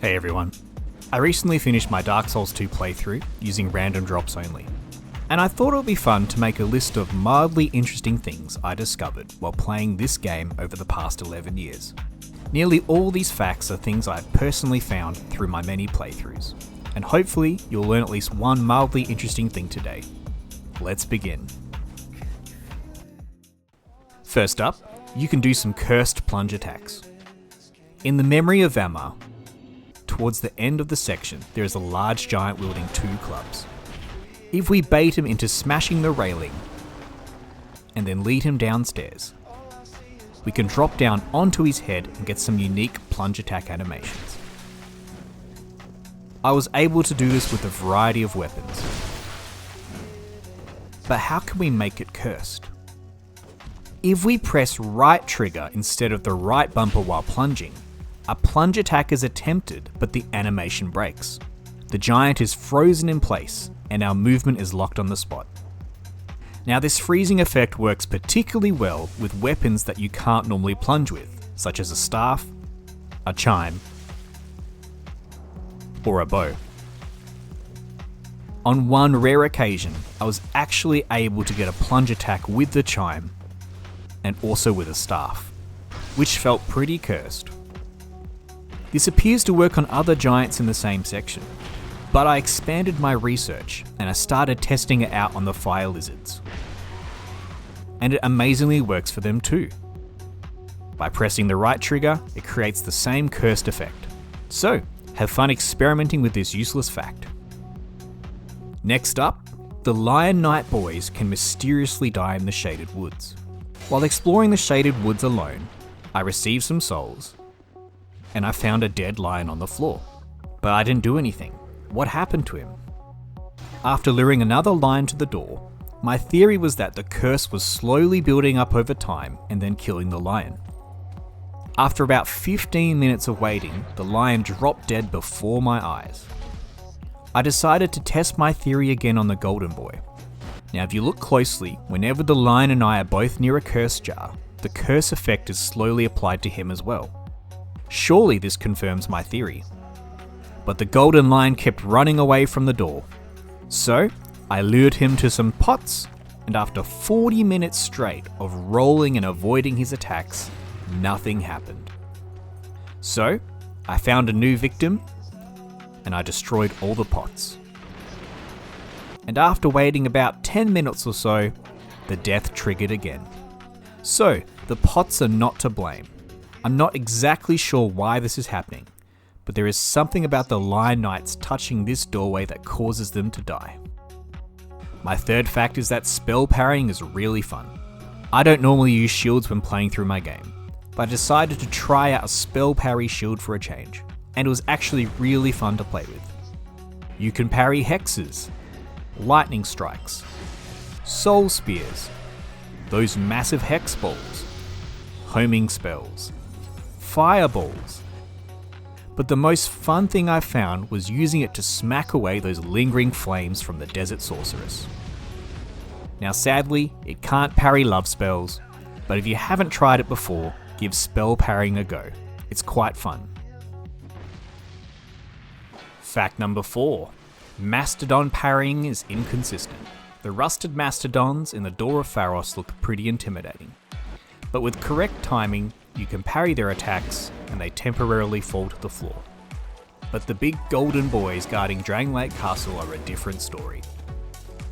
Hey everyone. I recently finished my Dark Souls 2 playthrough using random drops only, and I thought it would be fun to make a list of mildly interesting things I discovered while playing this game over the past 11 years. Nearly all these facts are things I've personally found through my many playthroughs, and hopefully you'll learn at least one mildly interesting thing today. Let's begin. First up, you can do some cursed plunge attacks. In the Memory of Ammar, towards the end of the section, there is a large giant wielding 2 clubs. If we bait him into smashing the railing and then lead him downstairs, we can drop down onto his head and get some unique plunge attack animations. I was able to do this with a variety of weapons. But how can we make it cursed? If we press right trigger instead of the right bumper while plunging, a plunge attack is attempted, but the animation breaks. The giant is frozen in place, and our movement is locked on the spot. Now, this freezing effect works particularly well with weapons that you can't normally plunge with, such as a staff, a chime, or a bow. On one rare occasion, I was actually able to get a plunge attack with the chime, and also with a staff, which felt pretty cursed. This appears to work on other giants in the same section, but I expanded my research and I started testing it out on the fire lizards. And it amazingly works for them too. By pressing the right trigger, it creates the same cursed effect. So, have fun experimenting with this useless fact. Next up, the Lion Knight boys can mysteriously die in the Shaded Woods. While exploring the Shaded Woods alone, I received some souls, and I found a dead lion on the floor. But I didn't do anything. What happened to him? After luring another lion to the door, my theory was that the curse was slowly building up over time and then killing the lion. After about 15 minutes of waiting, the lion dropped dead before my eyes. I decided to test my theory again on the Golden Boy. Now, if you look closely, whenever the lion and I are both near a curse jar, the curse effect is slowly applied to him as well. Surely this confirms my theory. But the golden lion kept running away from the door. So, I lured him to some pots, and after 40 minutes straight of rolling and avoiding his attacks, nothing happened. So, I found a new victim, and I destroyed all the pots. And after waiting about 10 minutes or so, the death triggered again. So, the pots are not to blame. I'm not exactly sure why this is happening, but there is something about the Lion Knights touching this doorway that causes them to die. My third fact is that spell parrying is really fun. I don't normally use shields when playing through my game, but I decided to try out a spell parry shield for a change, and it was actually really fun to play with. You can parry hexes, lightning strikes, soul spears, those massive hex balls, homing spells, fireballs. But the most fun thing I found was using it to smack away those lingering flames from the Desert Sorceress. Now sadly, it can't parry love spells, but if you haven't tried it before, give spell parrying a go. It's quite fun. Fact number 4. Mastodon parrying is inconsistent. The rusted mastodons in the Door of Pharos look pretty intimidating, but with correct timing, you can parry their attacks and they temporarily fall to the floor. But the big golden boys guarding Drangleic Castle are a different story.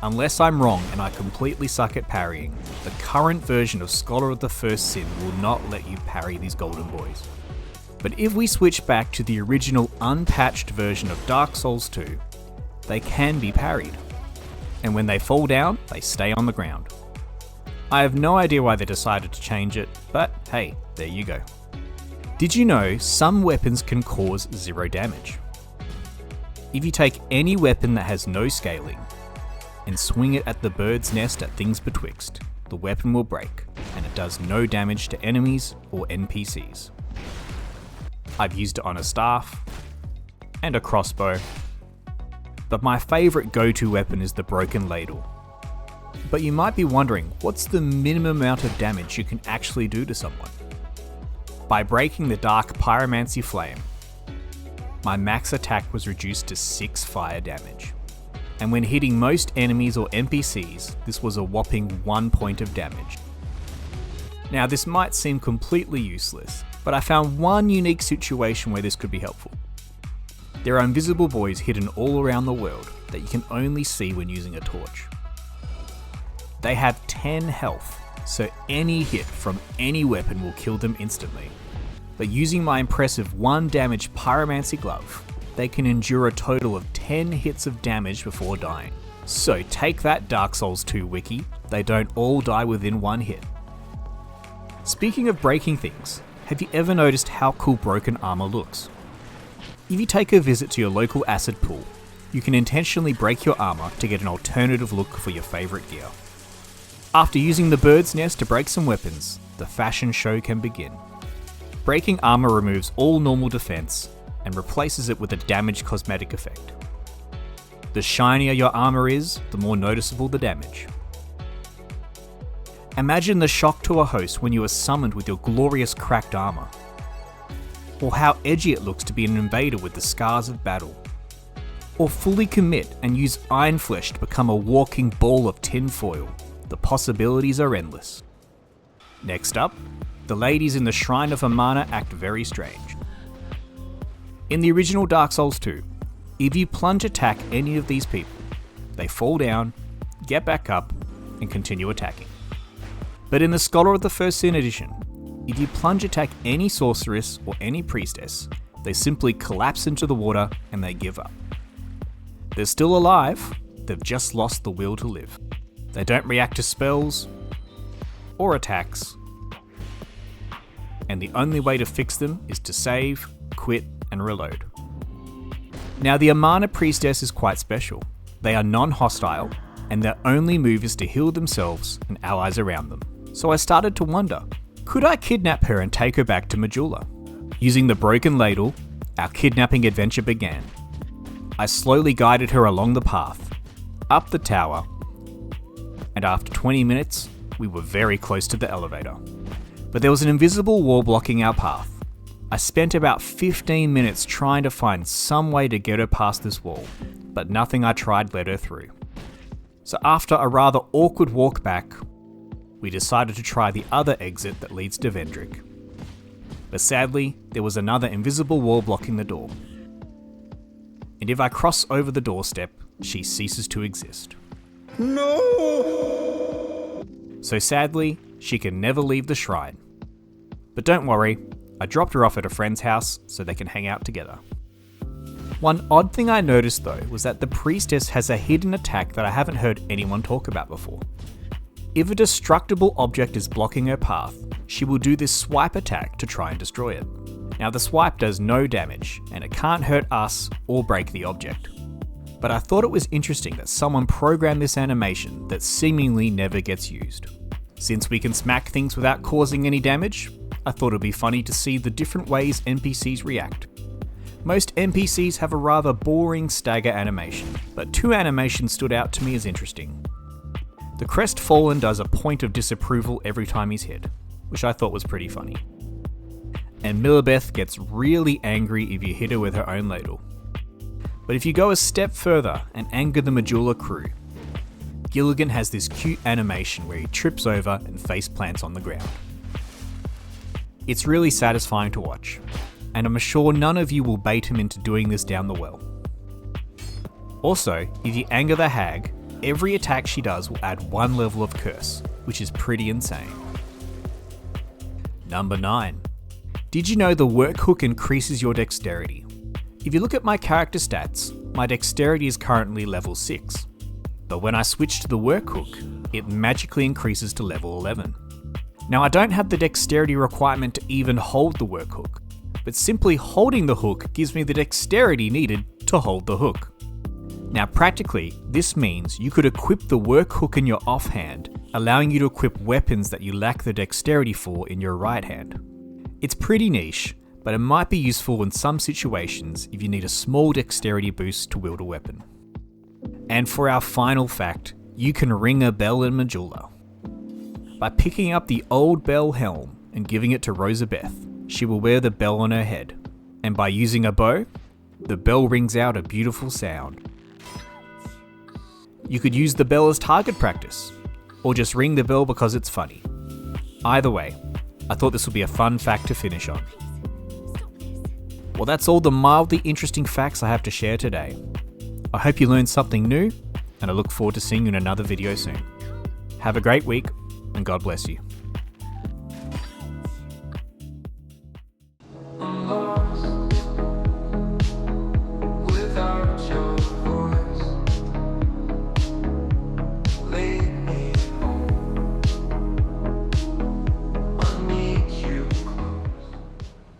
Unless I'm wrong and I completely suck at parrying, the current version of Scholar of the First Sin will not let you parry these golden boys. But if we switch back to the original unpatched version of Dark Souls 2, they can be parried. And when they fall down, they stay on the ground. I have no idea why they decided to change it, but hey, there you go. Did you know some weapons can cause 0 damage? If you take any weapon that has no scaling and swing it at the bird's nest at things betwixt, the weapon will break, and it does no damage to enemies or NPCs. I've used it on a staff and a crossbow, but my favourite go-to weapon is the broken ladle. But you might be wondering, what's the minimum amount of damage you can actually do to someone? By breaking the Dark Pyromancy Flame, my max attack was reduced to 6 fire damage. And when hitting most enemies or NPCs, this was a whopping 1 point of damage. Now this might seem completely useless, but I found one unique situation where this could be helpful. There are invisible boys hidden all around the world that you can only see when using a torch. They have 10 health, so any hit from any weapon will kill them instantly. But using my impressive 1 damage Pyromancy Glove, they can endure a total of 10 hits of damage before dying. So take that, Dark Souls 2 wiki, they don't all die within 1 hit. Speaking of breaking things, have you ever noticed how cool broken armor looks? If you take a visit to your local acid pool, you can intentionally break your armor to get an alternative look for your favorite gear. After using the bird's nest to break some weapons, the fashion show can begin. Breaking armor removes all normal defense and replaces it with a damage cosmetic effect. The shinier your armor is, the more noticeable the damage. Imagine the shock to a host when you are summoned with your glorious cracked armor. Or how edgy it looks to be an invader with the scars of battle. Or fully commit and use Iron Flesh to become a walking ball of tinfoil. The possibilities are endless. Next up, the ladies in the Shrine of Amana act very strange. In the original Dark Souls 2, if you plunge attack any of these people, they fall down, get back up, and continue attacking. But in the Scholar of the First Sin edition, if you plunge attack any sorceress or any priestess, they simply collapse into the water and they give up. They're still alive, they've just lost the will to live. They don't react to spells or attacks, and the only way to fix them is to save, quit, and reload. Now the Amana priestess is quite special. They are non-hostile, and their only move is to heal themselves and allies around them. So I started to wonder, could I kidnap her and take her back to Majula? Using the broken ladle, our kidnapping adventure began. I slowly guided her along the path, up the tower, and after 20 minutes, we were very close to the elevator. But there was an invisible wall blocking our path. I spent about 15 minutes trying to find some way to get her past this wall, but nothing I tried led her through. So after a rather awkward walk back, we decided to try the other exit that leads to Vendrick. But sadly, there was another invisible wall blocking the door. And if I cross over the doorstep, she ceases to exist. No! So sadly, she can never leave the shrine. But don't worry, I dropped her off at a friend's house so they can hang out together. One odd thing I noticed though was that the priestess has a hidden attack that I haven't heard anyone talk about before. If a destructible object is blocking her path, she will do this swipe attack to try and destroy it. Now the swipe does no damage, and it can't hurt us or break the object. But I thought it was interesting that someone programmed this animation that seemingly never gets used. Since we can smack things without causing any damage, I thought it'd be funny to see the different ways NPCs react. Most NPCs have a rather boring stagger animation, but 2 animations stood out to me as interesting. The Crestfallen does a point of disapproval every time he's hit, which I thought was pretty funny. And Millibeth gets really angry if you hit her with her own ladle. But if you go a step further and anger the Majula crew, Gilligan has this cute animation where he trips over and face plants on the ground. It's really satisfying to watch, and I'm sure none of you will bait him into doing this down the well. Also, if you anger the hag, every attack she does will add 1 level of curse, which is pretty insane. Number 9. Did you know the work hook increases your dexterity? If you look at my character stats, my dexterity is currently level 6. But when I switch to the work hook, it magically increases to level 11. Now I don't have the dexterity requirement to even hold the work hook, but simply holding the hook gives me the dexterity needed to hold the hook. Now practically, this means you could equip the work hook in your offhand, allowing you to equip weapons that you lack the dexterity for in your right hand. It's pretty niche, but it might be useful in some situations if you need a small dexterity boost to wield a weapon. And for our final fact, you can ring a bell in Majula. By picking up the old bell helm and giving it to Rosabeth, she will wear the bell on her head. And by using a bow, the bell rings out a beautiful sound. You could use the bell as target practice, or just ring the bell because it's funny. Either way, I thought this would be a fun fact to finish on. Well, that's all the mildly interesting facts I have to share today. I hope you learned something new, and I look forward to seeing you in another video soon. Have a great week, and God bless you.